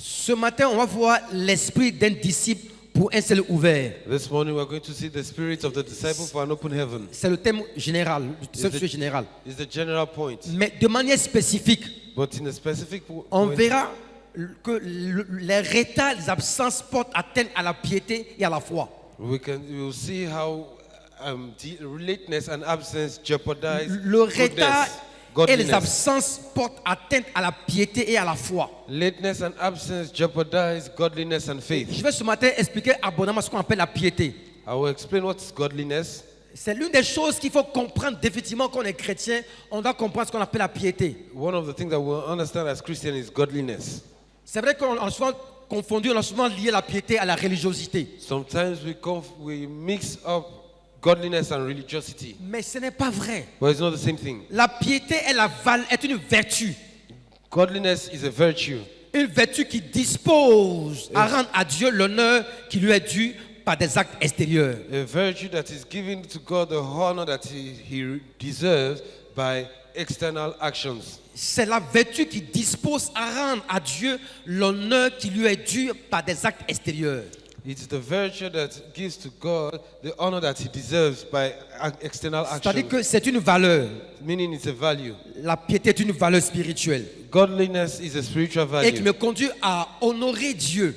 Ce matin, on va voir l'esprit d'un disciple pour un ciel ouvert. This morning we're going to see the spirit of the disciple for an open heaven. C'est le thème général, c'est le sujet général. It's the general point. Mais de manière spécifique, But in a specific on point, verra que les retards, les absences portent atteinte à la piété et à la foi. we will see how lateness and absence jeopardize Le retard et les godliness. absences portent atteinte à la piété et à la foi. Lateness and absence jeopardize godliness and faith. Je vais ce matin expliquer abondamment ce qu'on appelle la piété. I will explain what is godliness. C'est l'une des choses qu'il faut comprendre définitivement quand on est chrétien. On doit comprendre ce qu'on appelle la piété. One of the things that we'll understand as Christians is godliness. C'est vrai qu'on a souvent confondu, on a souvent lié la piété à la religiosité. Sometimes we mix up godliness and religiosity, Mais ce n'est pas vrai. but it's not the same thing. La piété est une vertu. Godliness is a virtue. Une vertu qui dispose à rendre à Dieu l'honneur qui lui est dû par des actes extérieurs. A virtue that is given to God the honor that he deserves by external actions. C'est la vertu qui dispose à rendre à Dieu l'honneur qui lui est dû par des actes extérieurs. It's the virtue that gives to God the honor that he deserves by external C'est-à-dire actions. que c'est une valeur. Meaning it's a value. La piété est une valeur spirituelle Godliness is a spiritual et qui value. me conduit à honorer Dieu,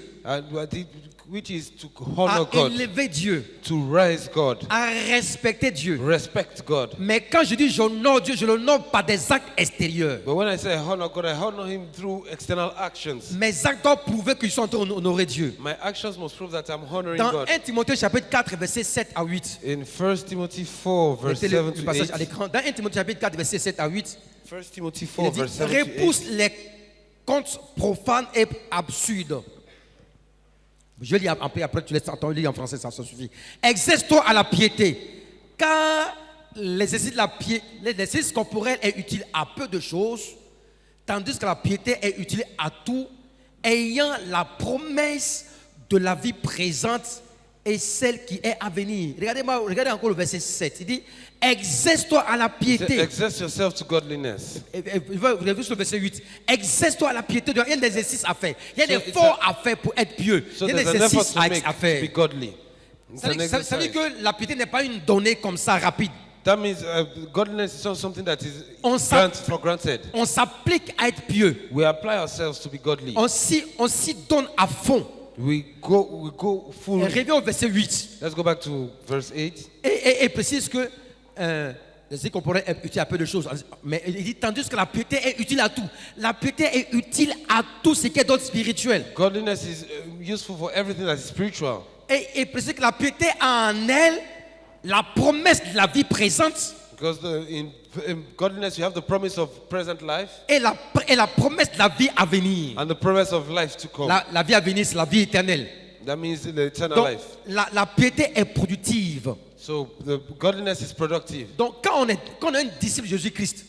Which is to à honor God, élever Dieu, to raise God, à respecter Dieu. respect God. Mais quand je dis j'honore Dieu, je l'honore par des actes extérieurs. But when I say honor God, I honor him through external actions. Mes actes doivent prouver qu'ils sont en train d'honorer Dieu. My actions must prove that I'm honoring Dans God. 1 Timothée chapitre 4, versets 7 à 8. In 1 Timothy 4, verse Mettez 7 le to passage à 8. l'écran. Dans 1 Timothée chapitre 4, versets 7 à 8, 1 Timothy il 4, dit verse 7 to 8. repousse les contes profanes et absurdes. Je lis un peu après, tu laisses entendre lire en français, ça suffit. Exerce-toi à la piété, car l'exercice corporel est utile à peu de choses, tandis que la piété est utile à tout, ayant la promesse de la vie présente et celle qui est à venir. Regardez encore le verset 7. Il dit, exerce-toi à la piété. Exert yourself to godliness. Vous avez vu sur le verset 8. Exerce-toi à la piété. Il y a des exercices à faire. Il y a des So efforts à faire pour être pieux. So Il y a des there's an effort exercices to make à to faire. be godly. It's Ça an veut dire exercise. que la piété n'est pas une donnée comme ça rapide. That means godliness is not something that is On for granted. On s'applique à être pieux. We apply ourselves to be godly. On s'y donne à fond. We go full. Et reviens au verset 8. Let's go back to verse 8. Et précise que l'exercice corporel est utile à peu de choses. Mais il dit, tandis que la piété est utile à tout. La piété est utile à tout ce qui est d'ordre spirituel. Godliness is useful for everything that is spiritual. Et précise que la piété a en elle la promesse de la vie présente Because in godliness you have the promise of present life et la promesse de la vie à venir. and the promise of life to come. La vie à venir, c'est la vie éternelle. That means the eternal Donc, life. la piété est productive. So the godliness is productive. Donc, quand on est un disciple de Jésus-Christ,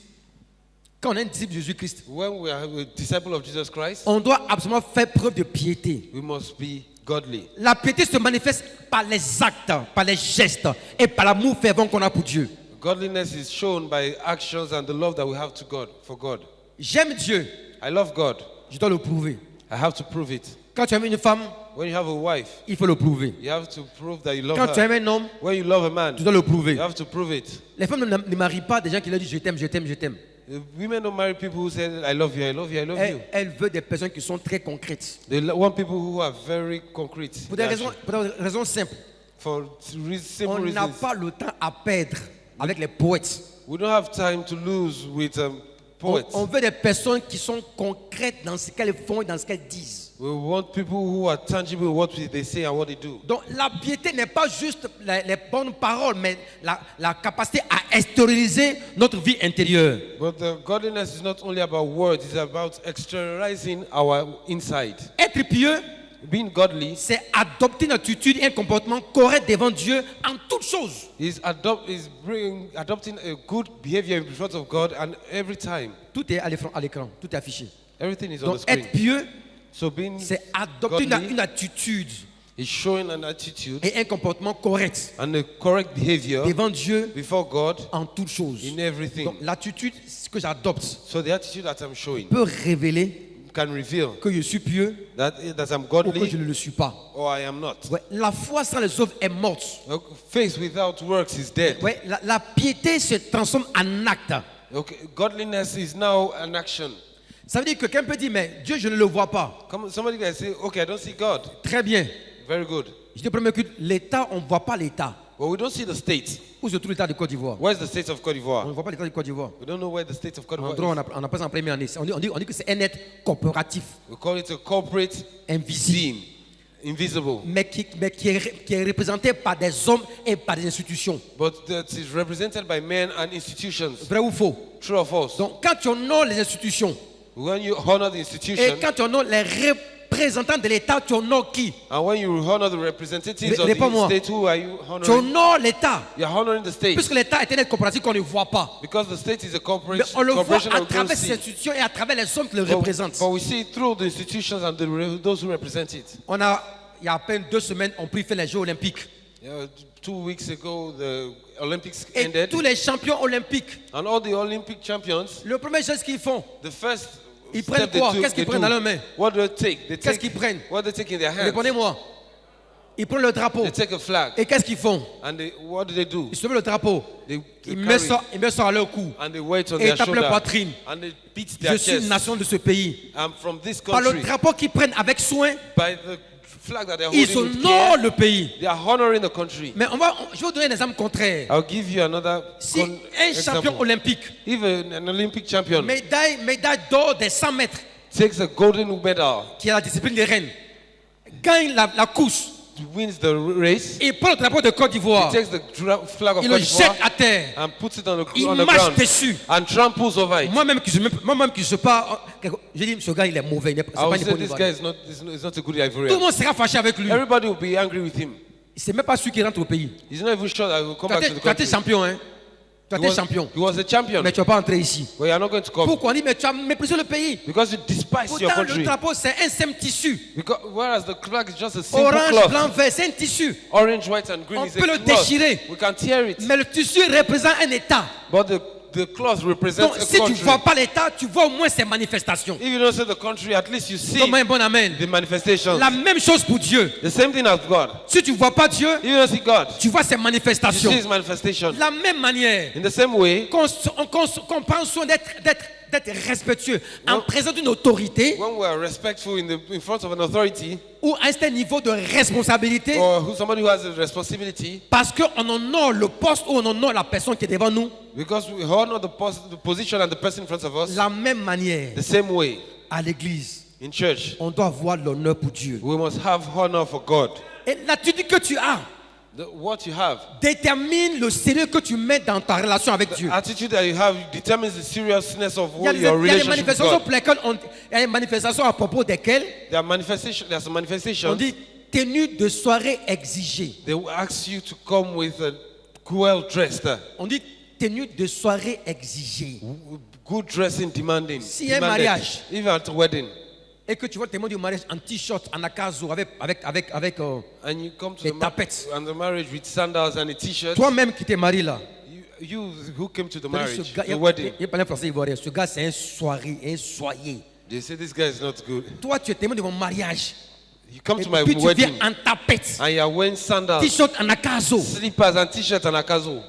When we are a disciple of Jesus Christ, on doit absolument faire preuve de piété. we must be godly. La piété se manifeste par les actes, par les gestes et par l'amour fervent qu'on a pour Dieu. Godliness is shown by actions and the love that we have to God, for God. J'aime Dieu, I love God. je dois le prouver. I have to prove it. Quand tu aimes une femme, When you have a wife, il faut le prouver. you have to prove that you love Quand tu aimes her. un homme, When you love a man, tu dois le prouver. you have to prove it. Les femmes ne marient pas des gens qui leur disent je t'aime, je t'aime, je t'aime. Women don't marry people who say, I love you, I love you, I love you. Elle veut des personnes qui sont très concrètes. They want people who are very concrete. Pour des raisons simples. For simple On n'a reasons. pas le temps à perdre avec les poètes. We don't have time to lose with poets. On veut des personnes qui sont concrètes dans ce qu'elles font et dans ce qu'elles disent. We want people who are tangible in what they say and what they do. Donc la piété n'est pas juste les bonnes paroles, mais la capacité à extérioriser notre vie intérieure. But the godliness is not only about words, it's about externalizing our inside. Être pieux, Being godly c'est adopter une attitude et un comportement correct devant Dieu en toutes choses. is adopting a good behavior in front of God and every time. Tout est à l'écran, tout est affiché. Everything is on the Donc screen. être pieux, So being c'est adopter godly une attitude is showing an attitude et un comportement correct and a correct behavior devant Dieu before God en toutes choses. in everything. Donc l'attitude que j'adopte So the attitude that I'm showing peut révéler can reveal que je suis pieux that I'm ou que je godly ne le suis pas. or I am not. Ouais, la foi sans les œuvres est morte. Okay, faith without works is dead. Ouais, la piété se transforme en acte. Okay, godliness is now an action. Ça veut dire que quelqu'un peut dire, mais Dieu, je ne le vois pas. Somebody can say, okay, I don't see God. Très bien. Very good. Je te promets que l'État, on ne voit pas l'État. But we don't see the state. Où se trouve l'État de Côte d'Ivoire? Where's the state of Côte On d'Ivoire? ne voit pas l'État de Côte d'Ivoire. We don't know where the state of Côte En d'Ivoire droit, is. on appelle ça en première année. On dit que c'est un être corporatif, We call it a corporate invisible, being, invisible. mais qui est représenté par des hommes et par des institutions. But that is represented by men and institutions. Vrai ou faux? True or false? Donc, quand tu honores les institutions When you honor the et institution quand tu honores les représentants de l'État, tu honores qui? and when you honor the representatives of Réponds-moi. the state, who are you Tu honoring? honores l'État. You're honoring the state. Puisque l'État est un être corporatif qu'on ne voit pas. Because the state is a Mais on le voit corporation à that we don't travers ces see. institutions et à travers les hommes qui le But représentent. we see it through the institutions and those who represent it. Il y a à peine 2 semaines, on prit fait les Jeux olympiques. 2 weeks ago, the Olympics Et ended, tous les champions olympiques, and all the Olympic champions, le premier geste qu'ils font, the first ils step prennent they quoi? took, Qu'est-ce qu'ils they prennent do, dans leurs mains? what do they take? They Qu'est-ce take qu'ils prennent? what they take in their hands. Répondez-moi. Ils prennent le drapeau. They take a flag, Et qu'est-ce qu'ils font? and what do they do? Ils se mettent le drapeau. They Ils carry mettent ça à leur cou. and they wait on Et their ils tapent leur shoulder, poitrine. and they beat Je their suis une chest. nation de ce pays. I'm from this Par le country. drapeau qu'ils prennent avec soin, By the flag that they're ils holding with honorent care, le pays. they are honoring the country. Mais je vais vous donner un exemple contraire. I'll give you another Si un champion example. olympique, If an Olympic champion médaille d'or des 100 mètres, takes a golden medal, qui est la discipline des reines, gagne la course, wins the race, il prend le drapeau de Côte d'Ivoire, he takes the flag of il le Côte jette d'Ivoire à terre, and puts it on il the marche ground dessus. and tramples over it. Moi-même qui ne sais pas, je dis, ce gars il est mauvais, c'est I pas would une say bonne this Ivoirien. guy is not a good Tout le Ivorian. monde sera fâché avec lui. Everybody will be angry with him. Il ne sait même pas sûr qu'il rentre au pays. He's not even sure that he will come back to the Tu as été country. champion, hein? Tu as été champion. He was a champion, Mais tu ne vas pas entrer ici. but you are not going to come Pourquoi on dit, mais tu as méprisé le pays. because you despise your Pourtant, le country. drapeau, c'est un simple tissu. Because, whereas the flag is just a simple Orange, cloth. blanc, vert, c'est un tissu. Orange, white, and green On is a peut le cloth. déchirer. We can tear it, Mais le tissu représente un État. but the cloth represents Donc, a si tu ne country. vois pas l'État, tu vois au moins ses manifestations. If you don't see the country, at least you see Comme un bon amen. the manifestations. La même chose pour Dieu. The same thing as God. Si tu ne vois pas Dieu, If you don't see God, tu vois ses you manifestations. see His manifestation. De la même manière In the same way, qu'on prend soin d'être respectueux en présence d'une autorité when we are respectful in front of an authority ou à un certain niveau de responsabilité, or somebody who has a responsibility, parce qu'on honore le poste ou on honore la personne qui est devant nous, because we honor the position and the person in front of us, la même manière, the same way à l'église, in church, on doit avoir l'honneur pour Dieu. we must have honor for God. Et l'attitude que tu as What you have, détermine le sérieux que tu mets dans ta relation avec Dieu. the attitude that you have determines the seriousness of Il y a your des relationship with manifestations God. pour lesquelles il y a des manifestations à propos desquelles There's a on manifestation. dit tenue de soirée exigée. They will ask you to come with a well dressed, On dit tenue de soirée exigée. good dressing demanding. S'il y a un demanded. mariage. Even at a wedding, Et que tu vois le témoin du mariage en t-shirt, en acaso, avec and you come to Les the, tapettes. and the marriage with sandals and a t-shirt. toi-même qui t'es marié là. You who came to the Ce marriage, gars, the wedding. il parle français ivoirien. Ce gars, c'est un soirée, un soyer. They say this guy is not good. Toi, tu es témoin de mon mariage. You come Et to my puis tu wedding viens en tapette, and you are wearing sandals, t-shirt en acaso. slippers and t-shirt and a kazo.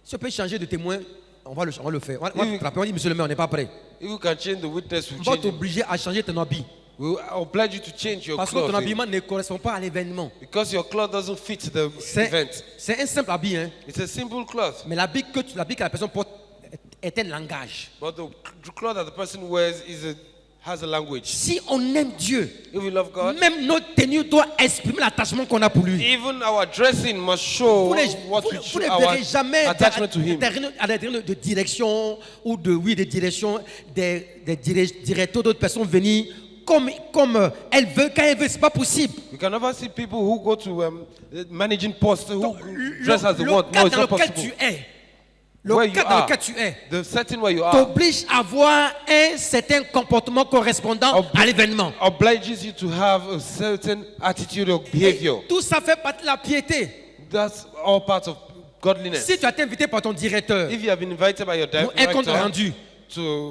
Si on peut changer de témoin, on va le faire. On va te frapper, on dit, monsieur le maire, on n'est pas prêt. If you can change the witness, On we va change it. t'obliger à changer ton habit. We will oblige you to change your Parce que ton clothes habillement ne correspond pas à l'événement. because your cloth doesn't fit the event. C'est un simple habit, hein. It's a simple cloth, Mais l'habit que la personne porte est un langage. but the cloth that the person wears has a language. Si on aime Dieu, If we love God, même notre tenue doit exprimer l'attachement qu'on a pour lui. even our dressing must show Vous what ne our verrez jamais attachment to Him. à l'intérieur de direction ou de direction des directeurs d'autres personnes venir comme elle veut, quand elle veut, c'est pas possible. We can never see people who go to managing posts who dress as they Le want. No, cas it's dans not lequel possible. tu es, Where le you cas dans are, lequel tu es, the setting where you are, t'oblige à avoir un certain comportement correspondant à l'événement. obliges you to have a certain attitude or behavior. Tout ça fait partie de la piété. That's all part of godliness. Si tu as été invité par ton directeur If you have been invited by your pour un compte director rendu,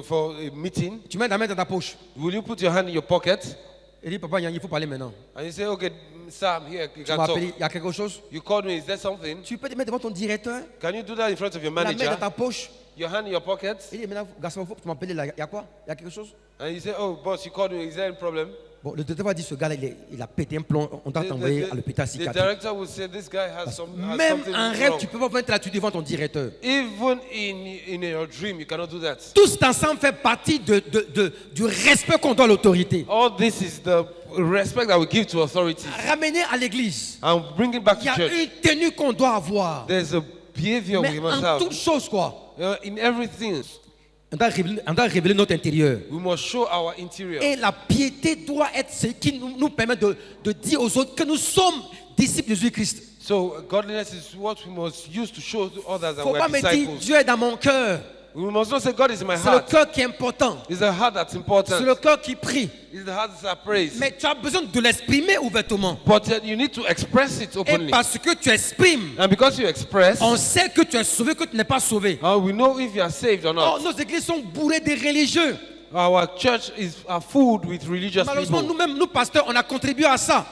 for a meeting, tu mets ta main dans ta poche. will you put your hand in your pocket Il dit, papa, il faut parler maintenant. and you say, okay, sir, I'm here, you Tu can m'as talk. appelé, il y a quelque chose. You called me, is there something? Tu peux te mettre devant ton directeur, Can you do that in front of your la main dans manager? ta poche. Your hand in your pocket? Il dit, maintenant, garçon, faut que tu m'appelles là. Il y a quoi? Il y a quelque chose? And you say, oh, boss, you called me, is there any problem? Bon, le directeur va dire, ce gars-là, il a pété un plomb. On doit t'envoyer à l'hôpital the psychiatrique. director will say, this guy has Même something en rêve, wrong. tu peux pas mettre là-dessus devant ton directeur. Even in your dream, you cannot do that. Tout cet ensemble fait partie du respect qu'on doit à l'autorité. All this is the respect that we give to authorities. Ramener à l'église. And bring it back Il y to a church. une tenue qu'on doit avoir. There's a behavior Mais we must en have. toutes choses, quoi. In everything, On doit révéler notre intérieur. we must show our interior. Et la piété doit être ce qui nous permet de dire aux autres que nous sommes disciples de Jésus-Christ. So godliness is what we must use to show to others Il ne that faut we pas are me dire disciples. Dieu est dans mon cœur. We must not say God is in my C'est le heart. cœur qui est important. It's the heart that's C'est important. le cœur qui prie. It's the heart that prays. Mais tu as besoin de l'exprimer ouvertement. But you need to express it Et openly. parce que tu exprimes, And because you express, on sait que tu es sauvé, que tu n'es pas sauvé. we know if you are saved or Oh, not. nos églises sont bourrées de religieux. Our church are filled with religious Malheureusement, people. nous-mêmes, nous pasteurs, on a contribué à ça.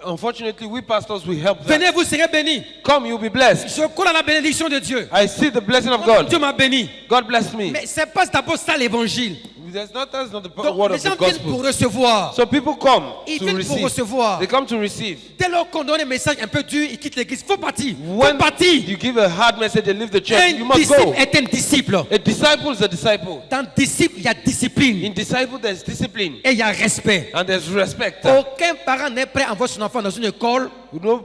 Unfortunately, we pastors, we help them. Venez, vous serez bénis. Come, you'll be blessed. Je crois à la bénédiction de Dieu. I see the blessing of Dieu God. m'a béni. God bless me. Mais c'est pas d'abord ça l'évangile. That's not the Donc word les of gens the viennent pour gospel. recevoir. So people come Ils to viennent pour receive. recevoir. They come to receive. Dès lors qu'on donne un message un peu dur, ils quittent l'église. Faut partir. Faut When partir. you give a hard message and leave the church, you Un must disciple go. est un disciple. A disciple is a disciple. Dans disciple, il y a discipline. In disciple, there's discipline Et il y a respect. and there's respect. Aucun parent n'est prêt à envoyer son enfant dans une école. No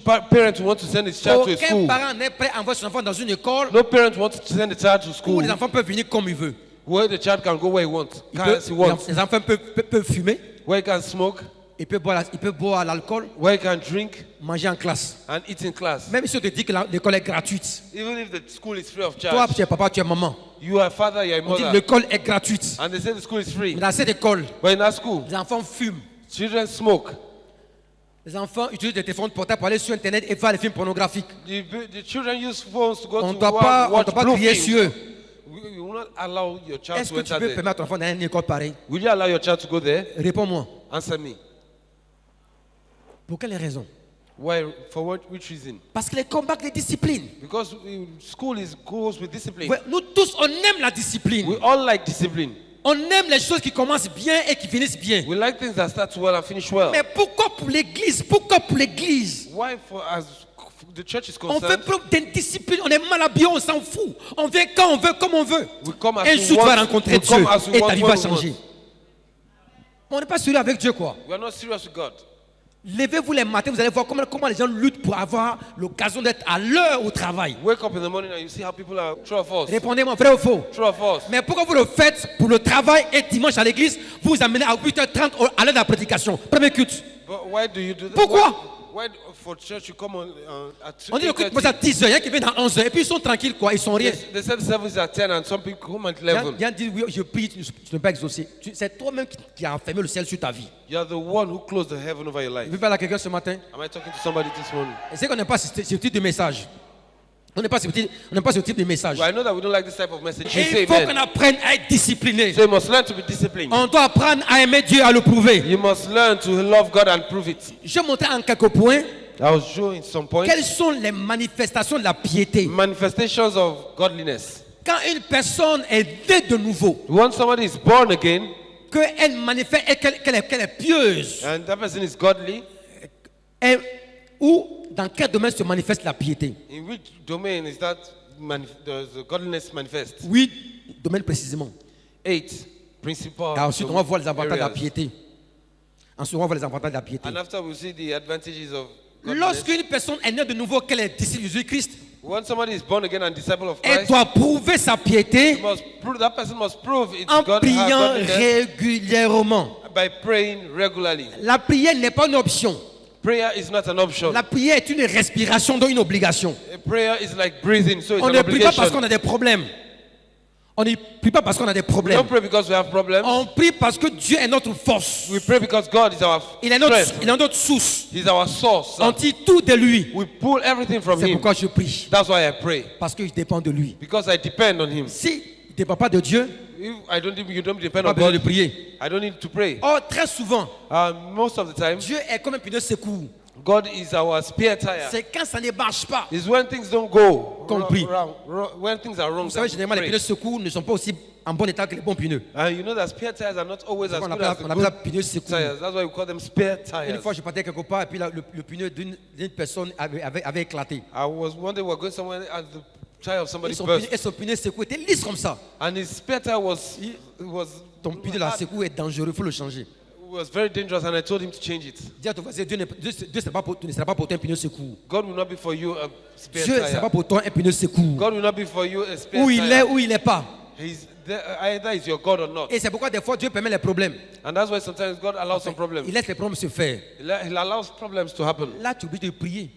parent who wants to send his child to a Aucun school. parent n'est prêt à envoyer son enfant dans une école No parent wants to send a child to où school les enfants peuvent venir comme ils veulent. where the child can go where he wants, as he Les wants, enfants peuvent fumer, where he can smoke, ils peuvent boire l'alcool, where he can drink manger en classe. and eat in class. Même si on te dit que l'école est gratuite. Even if the school is free of Toi, charge. tu es papa, tu es maman. You are father, you are a On dit que mother. l'école est gratuite. And they say the school is free. Mais dans cette école, But in that school, les enfants fument. children smoke. Les enfants utilisent des téléphones portables pour aller sur Internet et voir les films pornographiques. The children use phones to go On ne to doit pas watch blue crier films. sur eux. We will not allow your child Est-ce to que tu enter peux there. permettre à ton enfant d'aller à une école pareille? Will you allow your child to go there? Réponds-moi. Answer me. Pour quelle raison? Why? For which reason? Parce que les combats les disciplines. Because school goes with discipline. Ouais, nous tous, on aime la discipline. We all like discipline. On aime les choses qui commencent bien et qui finissent bien. We like things that start well and finish well. Mais pourquoi pour l'église? Pourquoi pour l'église? Why, for as the church is On fait concerned, preuve d'indiscipline, on est mal habillé, on s'en fout. On vient quand on veut, comme on veut. we come as Un we jour, tu vas want, rencontrer we Dieu come as we et want ta vie when va we changer. want. On n'est pas sérieux avec Dieu, quoi. We are not serious with God. Levez-vous les matins, vous allez voir comment les gens luttent pour avoir l'occasion d'être à l'heure au travail. Wake up in the morning and you see how people are true or false. Répondez-moi, vrai ou faux? True or false. Mais pourquoi vous le faites pour le travail et dimanche à l'église, vous vous amenez à 8h30 à l'heure de la prédication? Premier culte. But why do you do that? Pourquoi? Why for church you come on at On dit le culte commence à 10h, il y en a qui viennent à 11h, et puis ils sont tranquilles, quoi, ils sont rien. They said the service is at 10 and some people come at Il y 11. a dit, oui, je prie, tu ne peux pas exaucer. C'est toi-même qui a fermé le ciel sur ta vie. You are the one who closed the heaven over your life. Vous parlez à quelqu'un ce matin? Am I talking to somebody this morning? Et c'est qu'on n'aime pas ce type de message. On n'aime pas ce type de message. Well, I know that we don't like this type of message. You Et say il faut qu'on amen. apprenne à être discipliné. So you must learn to be disciplined. On doit apprendre à aimer Dieu, à le prouver. You must learn to love God and prove it. Je vais montrer en quelques points I was showing some points. quelles sont les manifestations de la piété. Manifestations of godliness. Quand une personne est née de nouveau, When somebody is born again qu'elle manifeste et qu'elle est pieuse, and that person is godly, ou dans quel domaine se manifeste la piété? in which domain is that does the godliness manifest? Oui, domaine précisément. 8 principal. Et ensuite, on va voir les avantages de la areas. piété. Ensuite, on va voir les avantages de la piété. And after we see the advantages of godliness. Lorsqu'une personne est née de nouveau, qu'elle est disciple de Jésus-Christ, When somebody is born again and disciple of elle Christ, doit prouver sa piété that person must prove it's en God, priant godliness régulièrement. by praying regularly. La prière n'est pas une option. Prayer is not an option. La prière est une respiration, donc une obligation. A prayer is like breathing, so it's On an ne prie pas parce obligation. qu'on a des problèmes. On ne prie pas parce qu'on a des We problèmes. don't pray because we have problems. On prie parce que Dieu est notre force. We pray because God is our Il est strength. notre source. He's our source. On tire tout de lui. We pull everything from C'est Him. pourquoi je prie. That's why I pray. Parce que je dépends de lui. Because I depend on Him. Si dépends pas de Dieu, If I don't, you don't depend pas on besoin de God, prier. I don't need to pray. Or, très souvent, Most of the time, Dieu est comme un pneu de secours. God is our spare tire. C'est quand ça ne marche pas. It's when things don't go Compris. when things are wrong. Vous savez, that we généralement, les pray. pneus de secours ne sont pas aussi en bon état que les bons pneus. And you know that spare tires are not always as On good appelle, as the on appelle ça good pneu de secours. tires. That's why we call them spare Une tires. fois, je partais quelque part et puis là, le pneu d'une personne avait éclaté. One day we were going somewhere and the tire of Et somebody son, burst. pneu, et son pneu de secours était lisse comme ça. And his spare tire was Ton pneu de la secours est dangereux, il faut le changer. very dangerous, and I told him to change it. Dis à ton voisin, Dieu ne sera pas pour toi un pneu de secours. God will not be for you a spare Dieu ne sera pas tire. pour toi un pneu de secours. God will not be for you a spare Où il est, tire. où il n'est pas. He's there, either he's your God or not. Et c'est pourquoi des fois Dieu permet les problèmes. And that's why sometimes God allows some problems. Il laisse les problèmes se faire. He allows problems to happen. Là, tu es obligé de prier.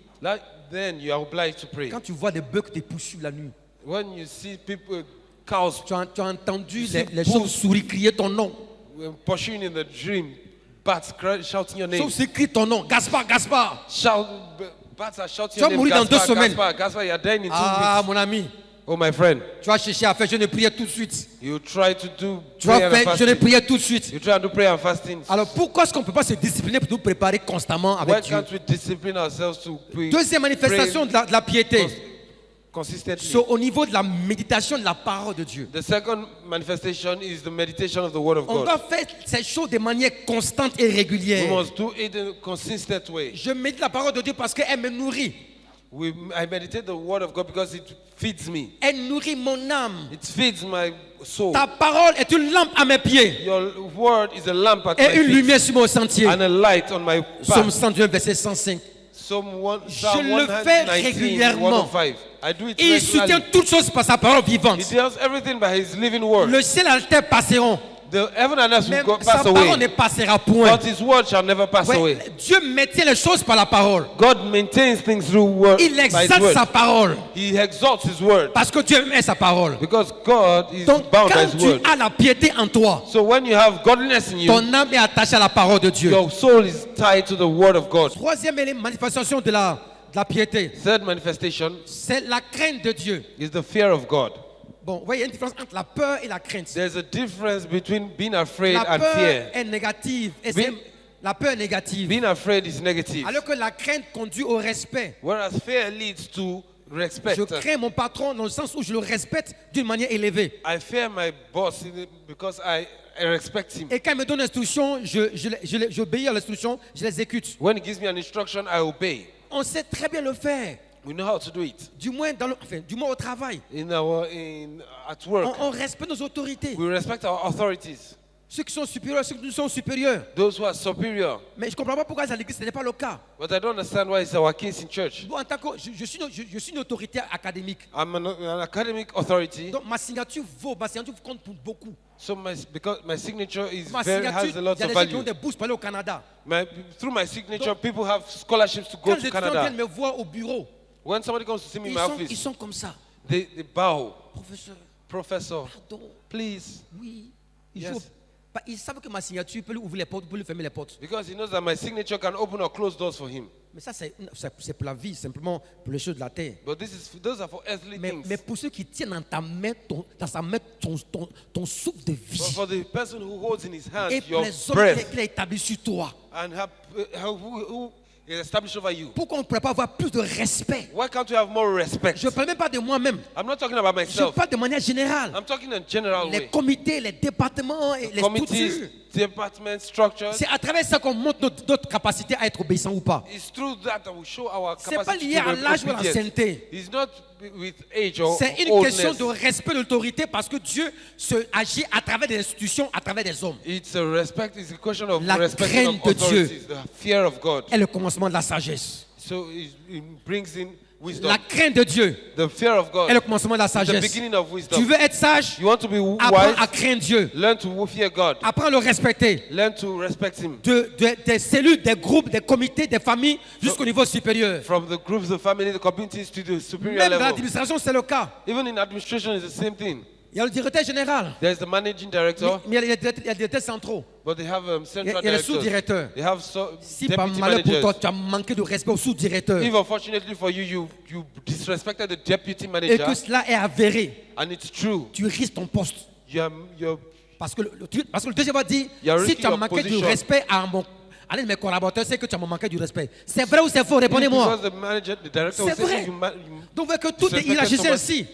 Then you are obliged to pray. Quand tu vois des bœufs qui te poursuivent la nuit, When you see people, cows tu as entendu see les bulls. chauves-souris crier ton nom. pursuing in the dream, bats shouting your name. Chauves-souris crient ton nom. Gaspard, Gaspard. Bats are shouting Tu vas your name. mourir dans 2 Gaspard, semaines. Gaspard, Gaspard, you are dying in 2 Ah, weeks. mon ami. Oh, my friend. Tu vas chercher à faire jeûne et prière tout de suite. You try to do Tu vas prayer and faire jeûne et fasting. prière tout de suite. You try to do prayer and fasting. Alors pourquoi est-ce qu'on ne peut pas se discipliner pour nous préparer constamment Why avec Dieu? can't we discipline ourselves to pray? Deuxième manifestation de la piété, Consistently. c'est au niveau de la méditation de la parole de Dieu. The second manifestation is the meditation of the Word of On God. doit faire ces choses de manière constante et We régulière. must do it in a consistent way. Je médite la parole de Dieu parce qu'elle me nourrit. I meditate the Word of God because it feeds me. Elle nourrit mon âme. It feeds my soul. Ta parole est une lampe à mes pieds Your Word is a lamp at et my une feet lumière sur mon sentier. and a light on my Psaume path. 101, verset 105. Psalm Je le fais 119, régulièrement. 105. I do it Il regularly. soutient toutes choses par sa parole vivante. He does everything by His living Word. Le ciel et la terre passeront, The heaven and earth will mais go, sa pass parole away, ne passera point. but His Word shall never pass Ouais, away. Dieu maintient les choses par la parole. God maintains things through word. Il by His exalte word. sa parole He exalts His Word parce que Dieu aime sa parole. because God is Donc bound by quand His tu Word. as la piété en toi, So when you have godliness in you, ton âme est attachée à la parole de Dieu. your soul is tied to the Word of God. Troisième manifestation de la piété, Third manifestation c'est la crainte de Dieu. is the fear of God. Bon, vous voyez, il y a une différence entre la peur et la crainte. There's a difference between being afraid La and peur fear. est négative. Et Being- la peur est négative. Being afraid is negative, Alors que la crainte conduit au respect. whereas fear leads to respect. Je crains mon patron dans le sens où je le respecte d'une manière élevée. I fear my boss because I respect him. Et quand il me donne l'instruction, j'obéis à l'instruction, je l'exécute. When he gives me an instruction, I obey. On sait très bien le faire. We know how to do it. Du moins, du moins au travail. At work. On respecte nos autorités. We respect our authorities. Ceux qui sont supérieurs, ceux qui nous sont supérieurs. Those who are superior. Mais je ne comprends pas pourquoi à l'église ce n'est pas le cas. But I don't understand why it's our case in church. Moi, en tant que, je suis une autorité académique. I'm an academic authority. Donc ma signature compte pour beaucoup. So because my signature Ma has signature, a lot il y a of des gens qui ont value. des bourses pour aller au Canada. Through my signature, people have scholarships to go Quand to les étudiants Canada. viennent me voir au bureau, When somebody comes to see me in my ils office, sont comme ça. they bow. Professeur, Professor, pardon, please. oui. Yes. Ils savent que ma signature peut lui ouvrir les portes, peut lui fermer les portes. Because he knows that my signature can open or close doors for him. Mais ça, c'est pour la vie, simplement pour les choses de la terre. But those are for earthly Mais things. pour ceux qui tiennent dans ta main, dans sa main, ton souffle de But vie. for the person who holds in his hand Et pour your les hommes breath qu'il a établis sur toi. and who is established over you. Pourquoi on ne pourrait pas avoir plus de respect? Why can't we have more respect? Je ne parle même pas de moi-même. I'm not talking about Je myself. parle de manière générale. I'm talking in general Les way. comités, les départements et les Committees, structures. departments, structures. C'est à travers ça qu'on montre notre capacité à être obéissant ou pas. It's through that we show our C'est pas capacity lié à to be l'âge ou à obedient. l'ancienneté. It's not with age or C'est une oldness. question de respect de l'autorité parce que Dieu agit à travers des institutions, à travers des hommes. It's a respect. It's a question of La respecting of crainte de Dieu. authorities, the fear of God. est le commencement de la sagesse. So it brings in wisdom. La crainte de Dieu The fear of God. est le commencement de la The sagesse. beginning of Tu wisdom. veux être sage? You want to be Apprends à wise? craindre Dieu. Learn to fear God. Apprends à le respecter. Learn to respect Him. Des cellules, des groupes, des comités, des familles jusqu'au niveau supérieur. From the groups, the family, the communities to the superior Même dans level. l'administration, c'est le cas. Even in administration, it's the same thing. Il y a le directeur général. There's the managing director, Mais il y a des directeurs centraux. but they have central Il y a les directors. sous-directeurs. They have Si par deputy malheur pour toi, managers. tu as manqué de respect au sous-directeur If unfortunately for you, you disrespected the deputy et manager, que cela est avéré, and it's true, tu risques ton poste. you're Parce que le deuxième va dire, You are si risking tu as your manqué du position. respect à l'un de mes collaborateurs, c'est que tu as manqué du respect. C'est vrai ou c'est faux? Répondez-moi. because the manager, the director C'est will say vrai. you Donc, vous voyez que tout est disrespected hiérarchisé someone. ainsi.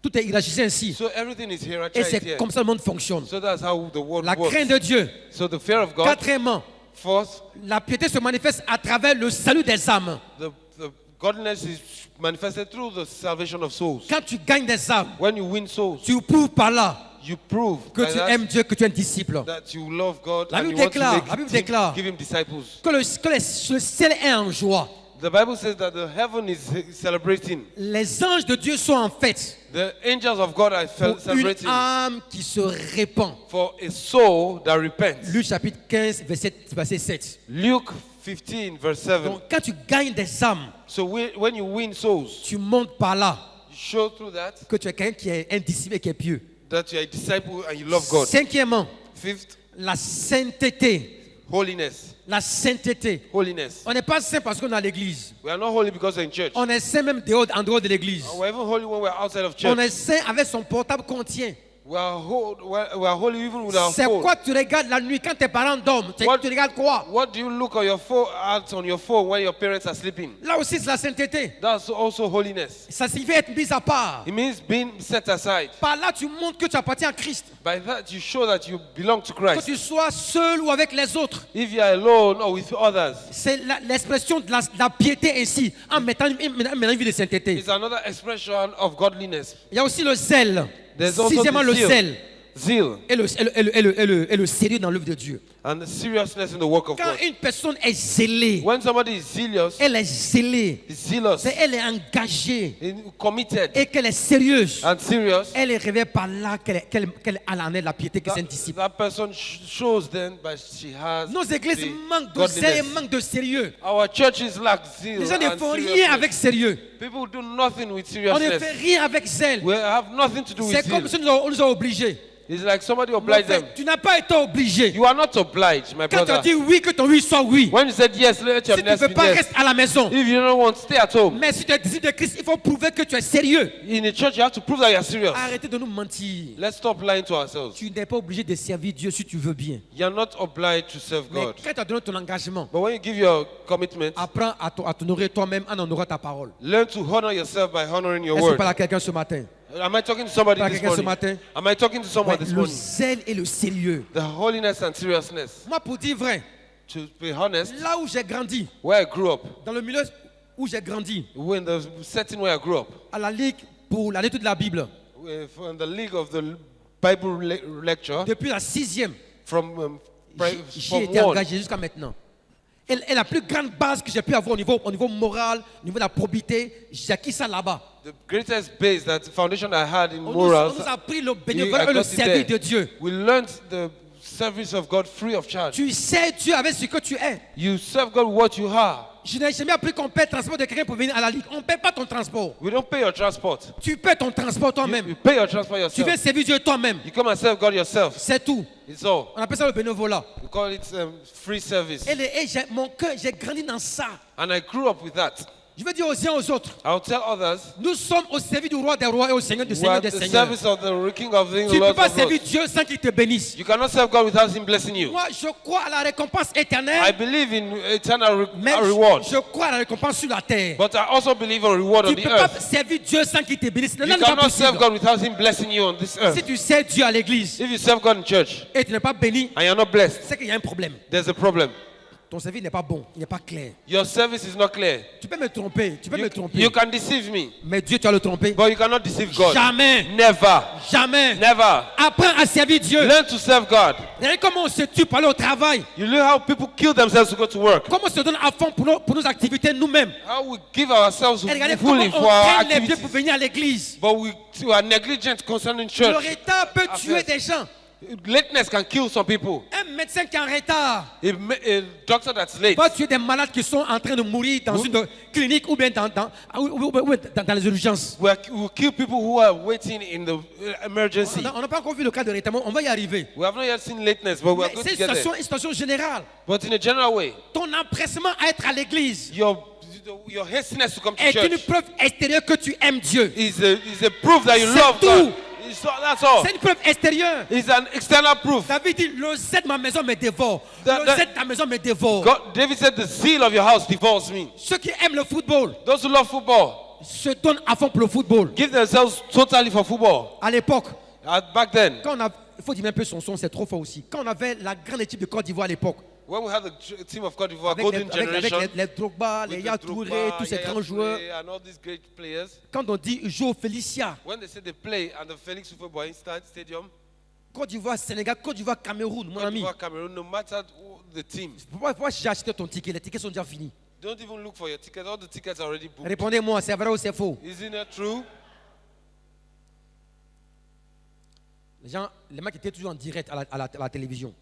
Tout est hiérarchisé ainsi. So everything is Et hierarchized c'est here. comme ça que le monde fonctionne. So that's how the world La works. crainte de Dieu. So the fear of God. Quatrièmement, Fourth, la piété se manifeste à travers le salut des âmes. the godliness is manifested through the salvation of souls. Quand tu gagnes des âmes, When you win souls, tu prouves par là you prove que by tu that aimes Dieu, que tu es un disciple. that you love God La and Bible you want to déclare, make la Bible him- déclare. give him disciples. Que le ciel est en joie. The Bible says that the heaven is celebrating. Les anges de Dieu sont en fête The angels of God are pour une celebrating âme qui se répand. for a soul that repents. Luc chapitre 15, verset 7. Luke 15, verse 7. Donc quand tu gagnes des âmes, So when you win souls, tu montes par là you show through that que tu es quelqu'un qui est un disciple et qui est pieux. that you are a disciple and you love God. Cinquièmement, Fifth, la sainteté. holiness. La sainteté. Holiness. On n'est pas saint parce qu'on est à l'église. We are not holy because we're in church. On est saint même en dehors de l'église. We're even holy when we're outside of On church. est saint avec son portable qu'on tient. We are holy even with our C'est phone. quoi tu regardes la nuit quand tes parents dorment? Tu What- regardes quoi? What do you look on your phone on your phone when your parents are sleeping? Là aussi c'est la sainteté. That's also holiness. Ça signifie être mis à part. It means being set aside. Par là tu montres que tu appartiens à Christ. By that you show that you belong to Que Christ. tu sois seul ou avec les autres. If you are alone or with others, C'est l'expression de la piété ainsi, en mettant une vie de sainteté. it's another expression of godliness. Il y a aussi le zèle. There's also Sixièmement, the le zeal. zèle Zeal et le sérieux dans l'œuvre de Dieu. and the seriousness in the work of Quand God. une personne est zélée, When somebody is zealous, elle est zélée, zealous, elle est engagée committed, et qu'elle est sérieuse, and serious, elle est révélée par là qu'elle en est la piété, que c'est un disciple. that person shows then, but she has Nos églises the manquent de zèle et godliness. manquent de sérieux. Our churches lack zeal Les gens ne and font rien seriousness. avec sérieux. People do nothing with On ne seriousness. fait rien avec zèle. We have nothing to do with C'est comme zeal. si on nous a obligés. It's like somebody Mais obliged them. tu n'as pas été obligé. You are not obliged, my Quand tu as brother. dit oui, que ton oui soit oui. When you said yes, let your Si tu ne yes veux be pas, yes. reste à la maison. If you don't want, stay at home. Mais si tu es disciple de Christ, il faut prouver que tu es sérieux. In the church, you have to prove that you are serious. Arrêtez de nous mentir. Let's stop lying to ourselves. Tu n'es pas obligé de servir Dieu si tu veux bien. You are not obliged to serve Mais God. quand tu as donné ton engagement, But when you give your commitment, apprends à t'honorer toi-même en honorant ta parole. learn to honor yourself by honoring your Est-ce que je word. parle à quelqu'un ce matin? Am I talking to somebody Parle à this quelqu'un ce morning? matin? Am I talking to someone Ouais, this le morning? zèle et le sérieux. The holiness and seriousness. Moi, pour dire vrai, To be honest, là où j'ai grandi, where I grew up, dans le milieu où j'ai grandi, in the setting where I grew up, à la Ligue pour la lecture de la Bible, in the league of the Bible lecture, depuis la 6e, from j'y ai été one, engagé jusqu'à maintenant. Et la plus grande base que j'ai pu avoir au niveau moral, au niveau de la probité, j'ai acquis ça là-bas. the greatest base, that foundation I had in On morals, nous a appris le I bénévolat et le got it service there. de Dieu. We learned the service of God free of charge. Tu sais Dieu avec ce que tu es. You serve God with what you are. Je n'ai jamais appris qu'on paie le transport de quelqu'un pour venir à la Ligue. On ne paie pas ton transport. We don't pay your transport. Tu paies ton transport You toi-même. pay your transport Tu yourself. viens servir Dieu toi-même. You come and serve God yourself. C'est tout. It's all. On appelle ça le bénévolat. We call it free service. Mon cœur, j'ai grandi dans ça. And I grew up with that. Je veux dire aux uns aux autres, I'll tell others, nous sommes au service du roi des rois et au Seigneur du we Seigneur are des the seigneurs. service of the King of the Tu ne peux Lord pas of servir Lords. Dieu sans qu'il te bénisse. You cannot serve God without Him blessing you. Moi, je crois à la récompense I éternelle, believe in eternal mais reward. je crois à la récompense sur la terre. But I also believe in reward Tu on ne the peux pas earth. servir Dieu sans qu'il te bénisse. Ce You n'est pas cannot serve possible. God without Him blessing you on this earth. Si tu sers Dieu à l'église If you serve God in church et tu n'es pas béni, and you're not blessed, c'est qu'il y a un problème. there's a problem. Ton service n'est pas bon, il n'est pas clair. Your service is not clear. Tu peux me tromper, tu peux me tromper. You can deceive me, Mais Dieu, tu vas le tromper. but you cannot deceive God. Jamais, Never. jamais. Never. Apprends à servir Dieu. Learn to serve God. Regardez comment on se tue pour aller au travail. You learn how people kill themselves to go to work. Comment on se donne à fond pour nos activités nous-mêmes. How we give ourselves Et regardez comment fully on for our traîne les vieux activities. pour venir à l'église. But we are negligent concerning Le church. retard peut tuer des gens. Lateness can kill some people. Un médecin qui est en retard A doctor that's late va tuer des malades qui sont en train de mourir dans une clinique ou bien dans les urgences. will kill people who are waiting in the emergency. On n'a pas encore vu le cas de retard, mais on va y arriver. We have not yet seen lateness, but we are Mais going c'est to get there. une situation générale. But in a general way, Ton empressement à être à l'église your hastiness to come to est une church preuve extérieure que tu aimes Dieu. is a proof that you C'est love tout. God. That's all. C'est une preuve extérieure. It's an external proof. David dit, le zèle de ma maison me dévore. That- Le zèle de ta maison me dévore. David said, the zeal of your house devours me. Ceux qui aiment le football Those who love football se donnent à fond pour le football. give themselves totally for football. À l'époque, Back then, quand on a, il faut dire un peu son son, c'est trop fort aussi. Quand on avait la grande équipe de Côte d'Ivoire à l'époque, when we had the team of Côte d'Ivoire, avec, Golden les, avec, Generation, avec les Drogba, les with Yaya the Touré, Drogba, tous ces Yaya grands joueurs, Touré, and all these great players, quand on dit Joe Felicia, when they say they play at the Felix Houphouët-Boigny Stadium, Côte d'Ivoire, Sénégal, Côte d'Ivoire, Cameroun, mon Côte ami. d'Ivoire, Cameroon, no matter the team, Pourquoi j'ai acheté ton ticket? Les tickets sont déjà finis. don't even look for your tickets. All the tickets are already booked. Répondez-moi, c'est vrai ou c'est faux? Isn't it true? Les mecs étaient toujours en direct à la télévision.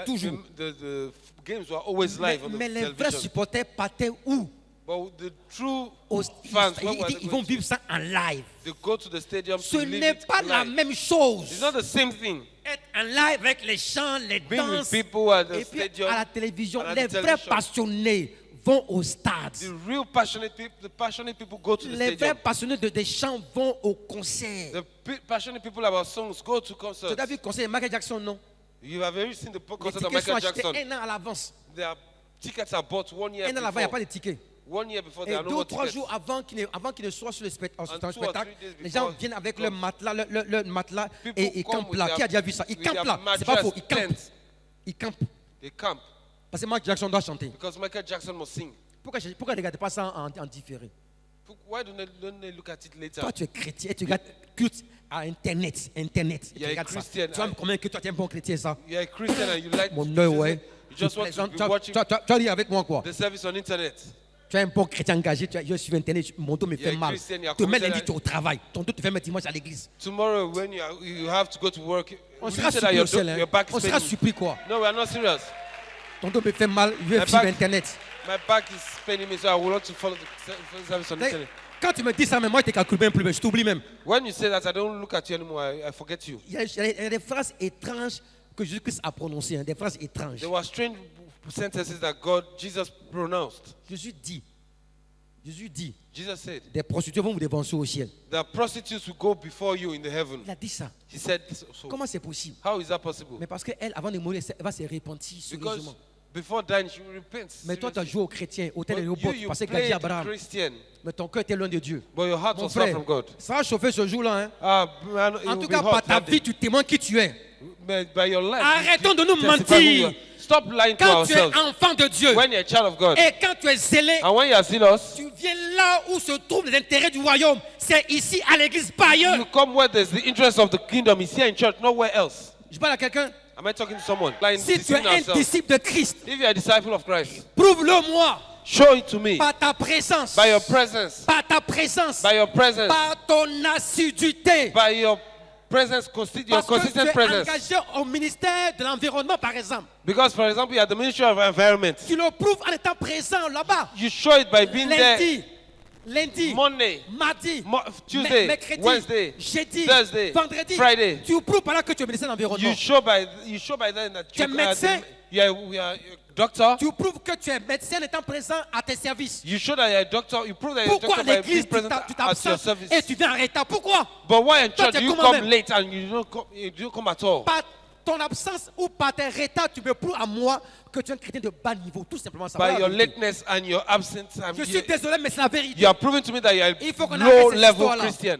Toujours. The games were always live on the Mais les vrais television. supporters partaient où? But the true Au- fans, where were they ils going vont vivre ça en live. to? They go to the stadium Ce to live n'est it pas la live. même chose. It's not the same thing. Être en live avec les chants, les Being with danses, people at the et puis stadium, à la télévision. and at Les the vrais television. passionnés vont au stade. The real passionate people, the passionate people go to the Les vrais stadium. passionnés des chants vont au concert. The passionate people about songs go to Tu concerts. as vu le concert de Michael Jackson, non? You have ever seen the Les concert of tickets sont Michael achetés Jackson? 1 an à l'avance. Their tickets are bought 1 year 1 an à l'avant, il n'y a pas before. de tickets. 1 year before, Et there are no 2 ou more 3 tickets. jours avant qu'il ne soit sur le And 2 or 3 spectacle, days les gens before viennent avec it leur comes. matelas, leur matelas People et ils come campent with là. their- Qui a déjà vu ça? Ils with campent their là. C'est pas mattress faux. Ils campent. tent. Ils campent. They camp Parce que Michael Jackson doit chanter. because Michael Jackson must sing. Pourquoi ne regardez pas ça en différé? Why don't they look at it later? Toi, tu es chrétien et tu regardes culte à Internet. Et tu Yeah, regardes ça. Christian, Tu vas me convaincre que toi, tu es un bon chrétien, ça. You're a Christian and you like Mon to œil, visit. ouais. You just want to be watching Tu vas dire avec moi quoi? the service on internet. Tu es un bon chrétien engagé, je suis Internet, mon dos me fait Yeah, mal. Christian, you are Demain, committed lundi, and- tu es au travail. Ton dos te fait mettre dimanche à l'église. Tomorrow, when you have to go to work, On will sera you say that surpris au ciel. your back On is sera paining you? surpris quoi? No, we are not serious. Ton dos me fait mal, je vais My suivre back- Internet. My back is paining me, so I will not to follow the service on Mais internet. quand tu me dis ça, mais moi, je te calcule même plus, mais je t'oublie même. When you say that, I don't look at you anymore. I forget you. Il y a des phrases étranges que Jésus-Christ a prononcées, hein, des phrases étranges. There were strange sentences that Jesus pronounced. Jésus dit, Jesus said des prostituées vont vous dévancer au ciel. that prostitutes will go before you in the heaven. Il a dit ça. He said so. Comment c'est possible? How is that possible? Mais parce qu'elle, avant de mourir, elle va se repentir Because sérieusement. before dying, she will repent. Mais toi, tu as seriously. joué au chrétien, au tel But robot, you parce que tu as dit played Abraham. Christian, Mais ton cœur était loin de Dieu. but your heart Mon was far frère, from God. ça va chauffer ce jour-là. Hein? Man, it En will tout be cas, hot par ta that vie, day. tu témoignes qui tu es. But by your life, Arrêtons de nous testify who you mentir. are. Stop lying to Quand tu es ourselves. enfant de Dieu When you're a child of God, et quand tu es zélé, and when you are zealous, tu viens là où se trouvent les intérêts du royaume. C'est ici à l'église, pas ailleurs. you come where there's the interest of the kingdom. Is here in church, nowhere else. Je parle à quelqu'un. Am I talking to someone? Lying, Si tu es deceiving un ourselves. disciple de Christ, If you're a disciple of Christ, prouve-le moi show it to me par ta présence, by your presence, par ta présence, by your presence, par ton assiduité. by your presence, your Parce que tu consistent es presence. engagé au ministère de l'environnement, par exemple. Because, for example, you are the Ministry of Environment. Tu le prouves en étant présent là-bas. You show it by being there Lundi, Monday, mardi, Tuesday, mercredi, Wednesday, jeudi, Thursday, vendredi. Friday. Tu prouves par là que tu es ministère de l'environnement. You show by then that Tu es médecin. you are a doctor. Tu prouves que tu es médecin en étant présent à tes services. You show that you're a doctor. You prove that you're a Pourquoi à doctor by being l'église tu present at your t'absentes service. et tu viens en retard? Pourquoi? But why in Toi, church tu es you comment come même? late and you don't come at all? Par ton absence ou par tes retards, tu me prouves à moi que tu es un chrétien de bas niveau. Tout simplement ça. By Voilà your la vérité. lateness and your absence, Je suis désolé, mais c'est la vérité. you are proving to me that you are Il faut qu'on a arrête cette low-level histoire-là. Christian.